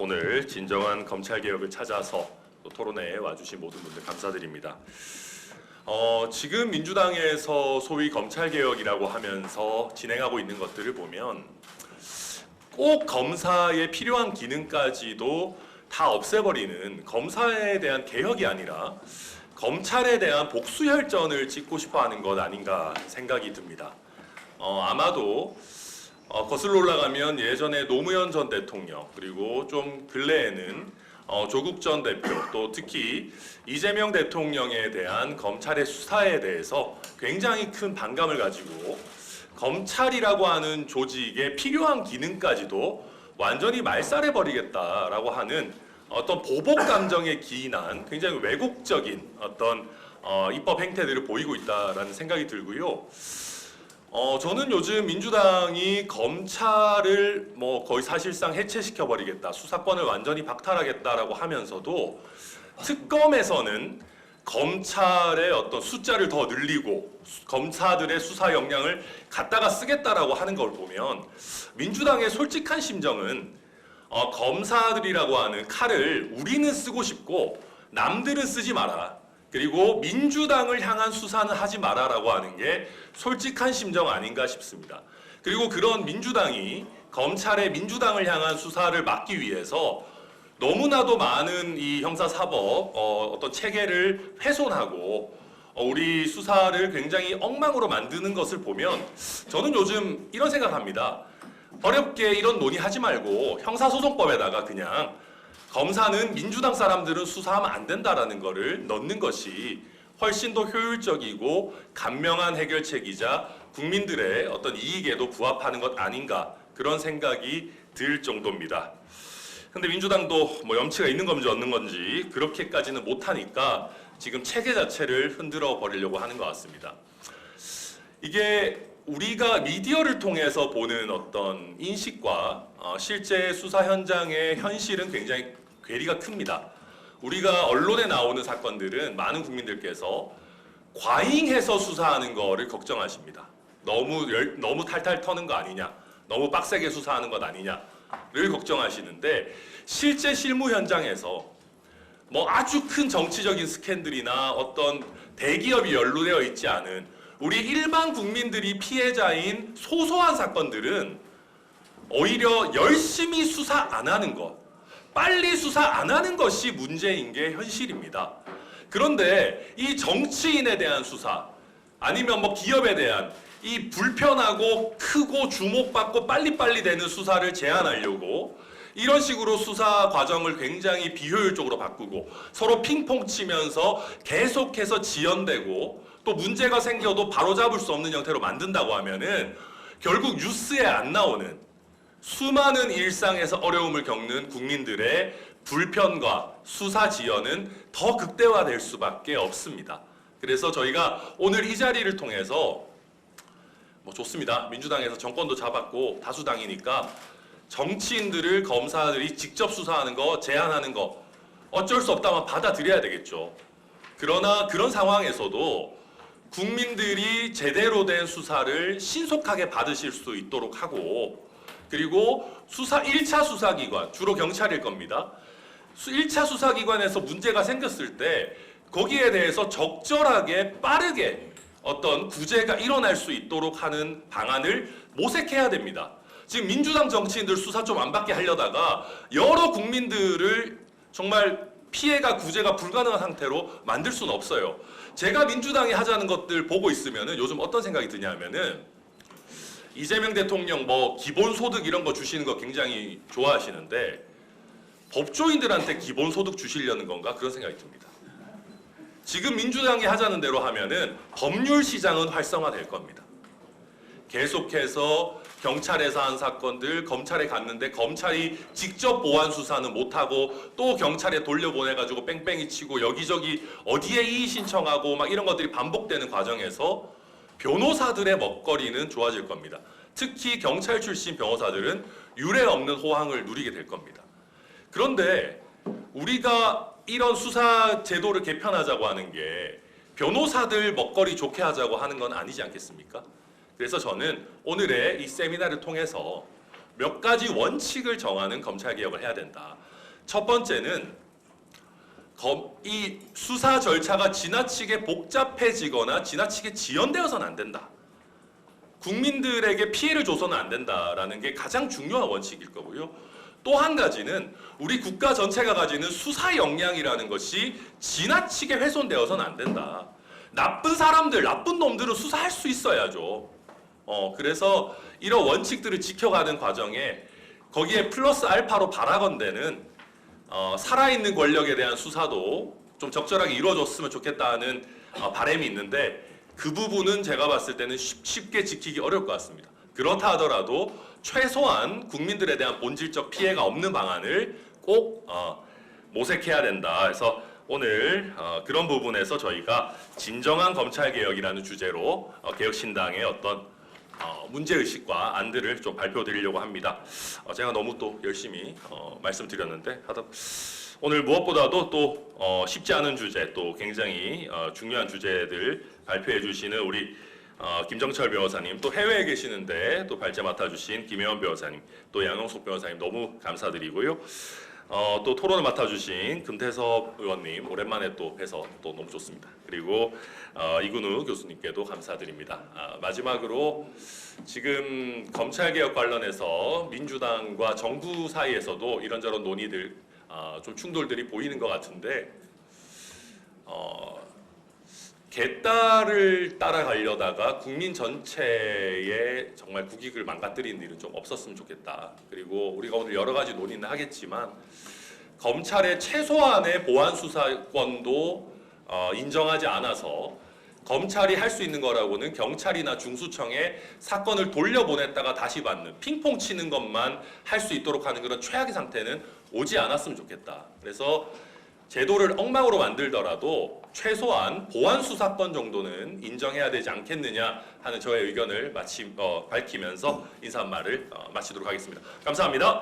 오늘 진정한 검찰개혁을 찾아서 또 토론회에 와주신 모든 분들 감사드립니다. 지금 민주당에서 소위 검찰개혁이라고 하면서 진행하고 있는 것들을 보면 꼭 검사의 필요한 기능까지도 다 없애버리는 검사에 대한 개혁이 아니라 검찰에 대한 복수혈전을 찍고 싶어하는 것 아닌가 생각이 듭니다. 아마도 거슬러 올라가면 예전에 노무현 전 대통령 그리고 좀 근래에는 조국 전 대표 또 특히 이재명 대통령에 대한 검찰의 수사에 대해서 굉장히 큰 반감을 가지고 검찰이라고 하는 조직의 필요한 기능까지도 완전히 말살해버리겠다라고 하는 어떤 보복 감정에 기인한 굉장히 왜곡적인 어떤 입법 행태들을 보이고 있다라는 생각이 들고요. 저는 요즘 민주당이 검찰을 거의 사실상 해체시켜 버리겠다, 수사권을 완전히 박탈하겠다라고 하면서도 특검에서는 검찰의 어떤 숫자를 더 늘리고 검사들의 수사 역량을 갖다가 쓰겠다라고 하는 걸 보면 민주당의 솔직한 심정은 검사들이라고 하는 칼을 우리는 쓰고 싶고 남들은 쓰지 마라. 그리고 민주당을 향한 수사는 하지 마라라고 하는 게 솔직한 심정 아닌가 싶습니다. 그리고 그런 민주당이 검찰의 민주당을 향한 수사를 막기 위해서 너무나도 많은 이 형사사법 어떤 체계를 훼손하고 우리 수사를 굉장히 엉망으로 만드는 것을 보면 저는 요즘 이런 생각합니다. 어렵게 이런 논의하지 말고 형사소송법에다가 그냥 검사는 민주당 사람들은 수사하면 안 된다라는 거를 넣는 것이 훨씬 더 효율적이고 간명한 해결책이자 국민들의 어떤 이익에도 부합하는 것 아닌가 그런 생각이 들 정도입니다. 근데 민주당도 염치가 있는 건지 없는 건지 그렇게까지는 못하니까 지금 체계 자체를 흔들어 버리려고 하는 것 같습니다. 이게 우리가 미디어를 통해서 보는 어떤 인식과 실제 수사 현장의 현실은 굉장히 괴리가 큽니다. 우리가 언론에 나오는 사건들은 많은 국민들께서 과잉해서 수사하는 거를 걱정하십니다. 너무 탈탈 터는 거 아니냐, 너무 빡세게 수사하는 것 아니냐를 걱정하시는데 실제 실무 현장에서 아주 큰 정치적인 스캔들이나 어떤 대기업이 연루되어 있지 않은 우리 일반 국민들이 피해자인 소소한 사건들은 오히려 열심히 수사 안 하는 것, 빨리 수사 안 하는 것이 문제인 게 현실입니다. 그런데 이 정치인에 대한 수사 아니면 기업에 대한 이 불편하고 크고 주목받고 빨리빨리 되는 수사를 제한하려고 이런 식으로 수사 과정을 굉장히 비효율적으로 바꾸고 서로 핑퐁 치면서 계속해서 지연되고 또 문제가 생겨도 바로잡을 수 없는 형태로 만든다고 하면은 결국 뉴스에 안 나오는 수많은 일상에서 어려움을 겪는 국민들의 불편과 수사 지연은 더 극대화될 수밖에 없습니다. 그래서 저희가 오늘 이 자리를 통해서 좋습니다. 민주당에서 정권도 잡았고 다수당이니까 정치인들을 검사들이 직접 수사하는 거, 제한하는 거 어쩔 수 없다면 받아들여야 되겠죠. 그러나 그런 상황에서도 국민들이 제대로 된 수사를 신속하게 받으실 수 있도록 하고 그리고 1차 수사기관, 주로 경찰일 겁니다. 1차 수사기관에서 문제가 생겼을 때 거기에 대해서 적절하게 빠르게 어떤 구제가 일어날 수 있도록 하는 방안을 모색해야 됩니다. 지금 민주당 정치인들 수사 좀 안 받게 하려다가 여러 국민들을 정말 피해가 구제가 불가능한 상태로 만들 수는 없어요. 제가 민주당이 하자는 것들 보고 있으면은 요즘 어떤 생각이 드냐면은 이재명 대통령 기본소득 이런 거 주시는 거 굉장히 좋아하시는데 법조인들한테 기본소득 주시려는 건가 그런 생각이 듭니다. 지금 민주당이 하자는 대로 하면은 법률 시장은 활성화될 겁니다. 계속해서 경찰에서 한 사건들 검찰에 갔는데 검찰이 직접 보완 수사는 못하고 또 경찰에 돌려보내가지고 뺑뺑이 치고 여기저기 어디에 이의 신청하고 이런 것들이 반복되는 과정에서 변호사들의 먹거리는 좋아질 겁니다. 특히 경찰 출신 변호사들은 유례 없는 호황을 누리게 될 겁니다. 그런데 우리가 이런 수사 제도를 개편하자고 하는 게 변호사들 먹거리 좋게 하자고 하는 건 아니지 않겠습니까? 그래서 저는 오늘의 이 세미나를 통해서 몇 가지 원칙을 정하는 검찰 개혁을 해야 된다. 첫 번째는 이 수사 절차가 지나치게 복잡해지거나 지나치게 지연되어서는 안 된다. 국민들에게 피해를 줘서는 안 된다라는 게 가장 중요한 원칙일 거고요. 또 한 가지는 우리 국가 전체가 가지는 수사 역량이라는 것이 지나치게 훼손되어서는 안 된다. 나쁜 사람들, 나쁜 놈들은 수사할 수 있어야죠. 그래서 이런 원칙들을 지켜가는 과정에 거기에 플러스 알파로 바라건대는 살아있는 권력에 대한 수사도 좀 적절하게 이루어졌으면 좋겠다는 바람이 있는데 그 부분은 제가 봤을 때는 쉽게 지키기 어려울 것 같습니다. 그렇다 하더라도 최소한 국민들에 대한 본질적 피해가 없는 방안을 꼭 모색해야 된다. 그래서 오늘 그런 부분에서 저희가 진정한 검찰개혁이라는 주제로 개혁신당의 어떤 문제의식과 안들을 좀 발표드리려고 합니다. 제가 너무 또 열심히 말씀드렸는데 오늘 무엇보다도 또 쉽지 않은 주제, 또 굉장히 중요한 주제들 발표해 주시는 우리 김정철 변호사님, 또 해외에 계시는데 또 발제 맡아주신 김혜원 변호사님, 또 양영석 변호사님 너무 감사드리고요. 또 토론을 맡아주신 금태섭 의원님 오랜만에 또 뵈서 또 너무 좋습니다. 그리고 이근우 교수님께도 감사드립니다. 마지막으로 지금 검찰개혁 관련해서 민주당과 정부 사이에서도 이런저런 논의들 좀 충돌들이 보이는 것 같은데 개딸을 따라가려다가 국민 전체의 정말 국익을 망가뜨리는 일은 좀 없었으면 좋겠다. 그리고 우리가 오늘 여러 가지 논의는 하겠지만 검찰의 최소한의 보안 수사권도 인정하지 않아서 검찰이 할 수 있는 거라고는 경찰이나 중수청에 사건을 돌려보냈다가 다시 받는 핑퐁 치는 것만 할 수 있도록 하는 그런 최악의 상태는 오지 않았으면 좋겠다. 그래서 제도를 엉망으로 만들더라도 최소한 보안 수사권 정도는 인정해야 되지 않겠느냐 하는 저의 의견을 밝히면서 인사 말을 마치도록 하겠습니다. 감사합니다.